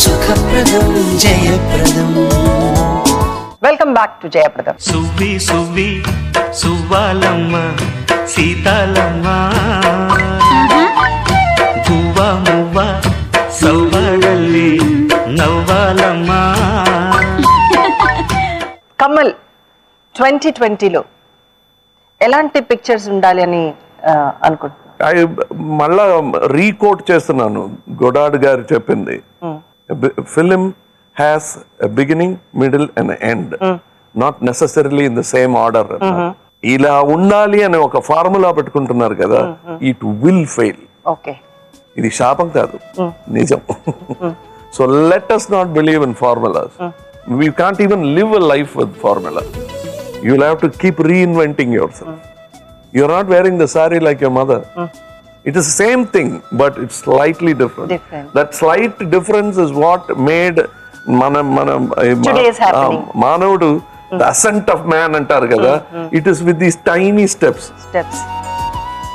సుఖప్రదం జయప్రదం. Welcome back to జయప్రదం. సువ్వి సువ్వి సువ్వాలమ్మ సీతాలమ్మ గువ్వ మువ్వ సవ్వడల్లి నవ్వాలమ్మ. కమల్ 2020లో ఎలాంటి పిక్చర్స్ ఉండాలి అని అనుకుంటున్నాను? మళ్ళా రీకోట్ చేస్తున్నాను గొడాడ్ గారు చెప్పింది. Film has a beginning, middle and end, not necessarily in the same order. ఇలా ఉండాలి అని ఒక ఫార్ములా పెట్టుకుంటున్నారు కదా, ఇట్ విల్ ఫెయిల్. ఓకే, ఇది శాపం కాదు, నిజం. So let us not believe in formulas. We can't even live a life with formula. You'll have to keep reinventing yourself. You're not wearing the sari like your mother. It is the same thing, but it's slightly different. That slight difference is what made today's happening. Manavudu, the ascent of man antaru kada. It is with these tiny steps.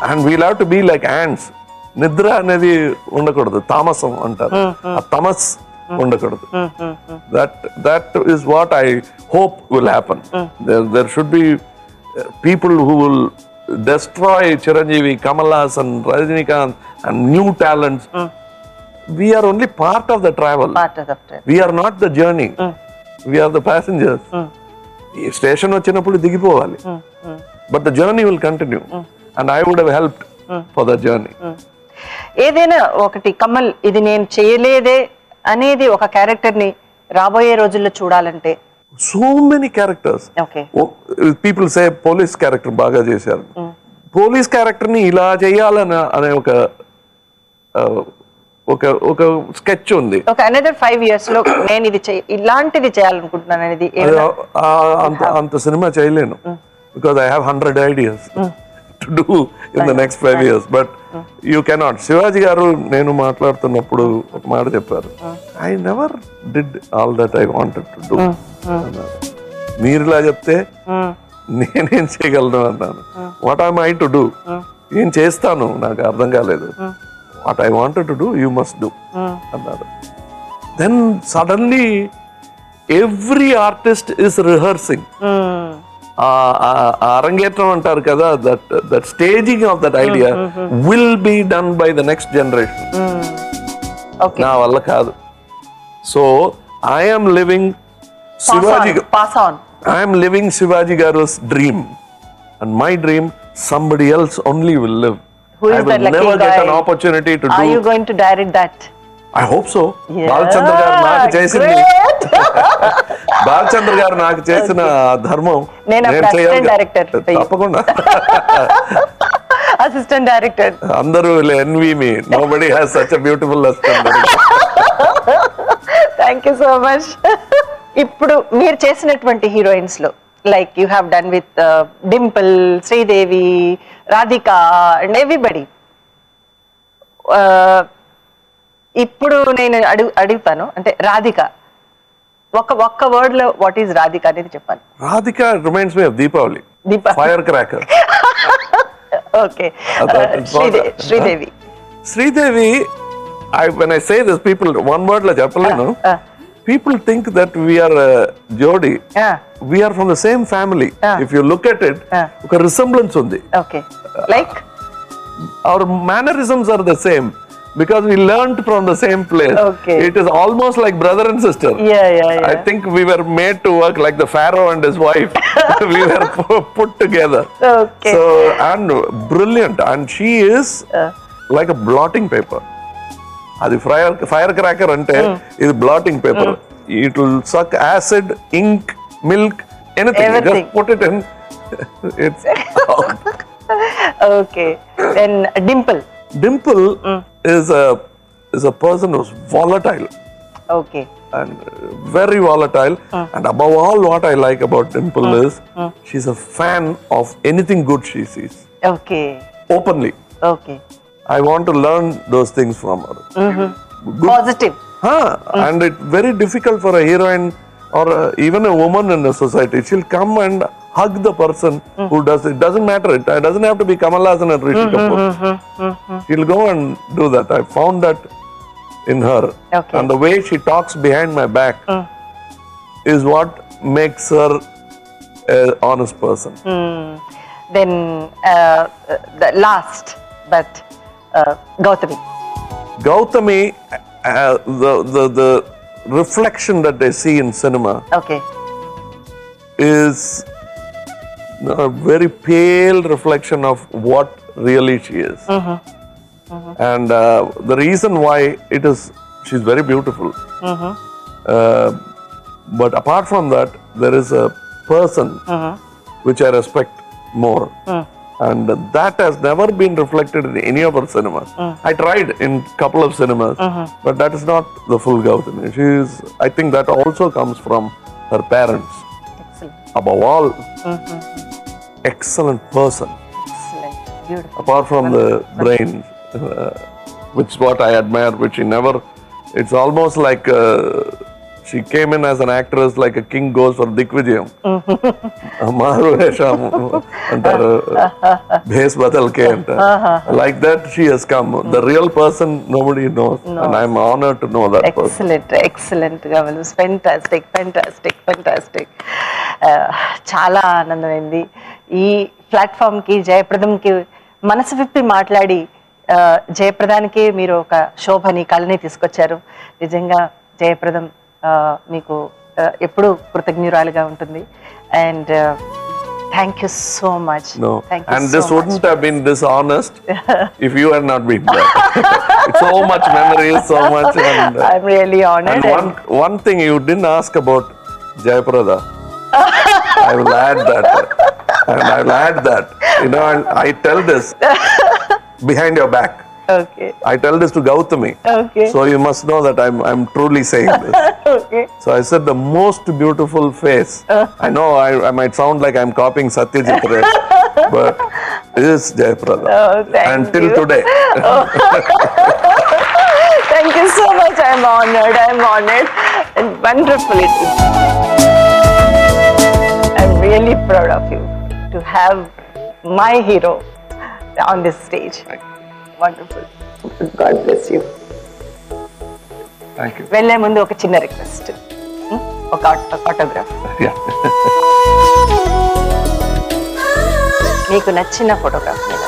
And we'll have to be like ants. నిద్ర అనేది ఉండకూడదు, తామసం అంటారు. ఆ తమస్ ఉండకూడదు. That is what I hope will happen. There should be people who will destroy Chiranjeevi, Kamalas and Rajinikanth and new talents. We are only part of the travel. We are not the journey. We are the passengers. ఈ station వచ్చినప్పుడు దిగిపోవాలి. But the journey will continue. And I would have helped for the journey. ఏదైనా ఒకటి కమల్ ఇది నేను చేయలేదే అనేది ఒక character ని రాబోయే రోజుల్లో చూడాలంటే? So many characters. People say police character బాగా చేశారు. పోలీస్ క్యారెక్టర్ ని ఇలా చేయాలని అనే ఒక స్కెచ్ ఉంది. ఒక అనదర్ 5 years లో నేను ఇది ఇలాంటిది చేయాలనుకుంటున్నాను అనేది అంత సినిమా చేయలేను. Because I have 100 ideas to do in the next 5 years, but you cannot. Shivaji గారు నేను మాట్లాడుతున్నప్పుడు ఒక మాట చెప్పారు, I never did all that I wanted to do. మీరులా చెప్తే నేనేం చేయగలను అన్నాను. What am I to do? ఏం చేస్తాను నాకు అర్థం కాలేదు. What I wanted to do, you must do అన్నారు. Then suddenly every artist is rehearsing. అరంగేట్రం అంటారు కదా, that staging of that idea will be done by the next generation. నా వల్ల కాదు. So I am living Shivaji Garu's dream, and my dream somebody else only will live. I will never get an opportunity to do. Are you going to direct that? I hope so. Balachandra గారు నాకు చేసింది, బాలచంద్ర గారు నాకు చేసిన ధర్మం నేను director తప్పకుండా. Assistant director అందరూ envy me. Nobody has such a beautiful assistant director. Thank you so much. ఇప్పుడు మీరు చేసినటువంటి హీరోయిన్స్ లో like you have done with Dimple, Sridevi, Radhika and everybody. ఇప్పుడు నేను అడుగుతాను, అంటే రాధిక ఒక్క వర్డ్ లో వాట్ ఈస్ రాధిక అనేది చెప్పాలి. Radhika reminds me of Deepavali, fire cracker. Okay, Sridevi. When I say this, people one word la cheppalenu. People think that we are jodi. We are from the same family. If you look at it, oka resemblance undi. Okay, like our mannerisms are the same. Because we learned from the same place. Okay. It is almost like brother and sister. Yeah. I think we were made to work like the Pharaoh and his wife. We were put together. Okay. So, and brilliant. And she is like a blotting paper. Adi firecracker ante is blotting paper. It will suck acid, ink, milk, anything. Everything. Just put it in. It's okay. Then Dimple is a person who's volatile. Okay. And very volatile. And above all, what I like about Dimple is she's a fan of anything good she sees. Okay. Openly. Okay. I want to learn those things from her. Positive. And it's very difficult for a heroine or even a woman in the society. She'll come and hug the person who does it. Doesn't matter. It doesn't have to be Kamal Haasan and Rishi Kapoor. She'll go and do that. I found that in her. Okay. And the way she talks behind my back is what makes her an honest person. Then the last, but Gautami. Gautami, the reflection that they see in cinema Okay. is a very pale reflection of what really she is. And the reason why it is, she's very beautiful. But apart from that, there is a person which I respect more. And that has never been reflected in any of her cinemas. I tried in couple of cinemas, but that is not the full Gautami. She is, I think that also comes from her parents. Excellent. Above all, excellent person. Excellent. Beautiful. Apart from the brains, which is what I admire, which she never, it's almost like she came in as an actress like a king goes for Dikvijayam. Maru Vesham antaru, bhes badalke antaru. Like that she has come. The real person nobody knows, and I'm honored to know that person. Excellent, excellent. Gamalus, fantastic, fantastic, fantastic. చాలా ఆనందమైంది ఈ ప్లాట్ఫామ్కి జయప్రదంకి మనసు విప్పి మాట్లాడి జయప్రదానికి మీరు ఒక శోభని కళని తీసుకొచ్చారు. నిజంగా జయప్రదం మీకు ఎప్పుడు కృతజ్ఞురాలుగా ఉంటుంది. And thank you so much. And this wouldn't have been this honest if you had not been there. So much memories, so much. And I'm really honored. And one thing you didn't ask about Jayaprada, I will add that. And I will add that. You know, I tell this behind your back. Okay. I tell this to Gautami. Okay. So you must know that I'm truly saying this. Okay. So I said the most beautiful face. I know I might sound like I'm copying Satyajit Ray, but it is Jayaprada. Oh, thank Until you. today. Thank you so much. I'm honored. And wonderful it is. I'm really proud of you to have my hero on this stage. Wonderful. God bless you. Thank you. వెళ్ళే ముందు ఒక చిన్న request, ఒక autograph. Yeah. మీకు నచ్చిన photograph మీద.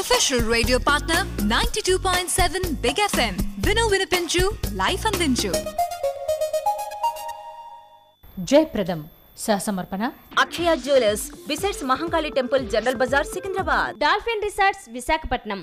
Official radio partner 92.7 Big FM. Vinu Vinipinchu, life అందించు. జయప్రదం సహసమర్పణ Akshaya Jewellers, besides Mahankali temple, General Bazaar, Secunderabad. Dolphin Resorts, Visakhapatnam.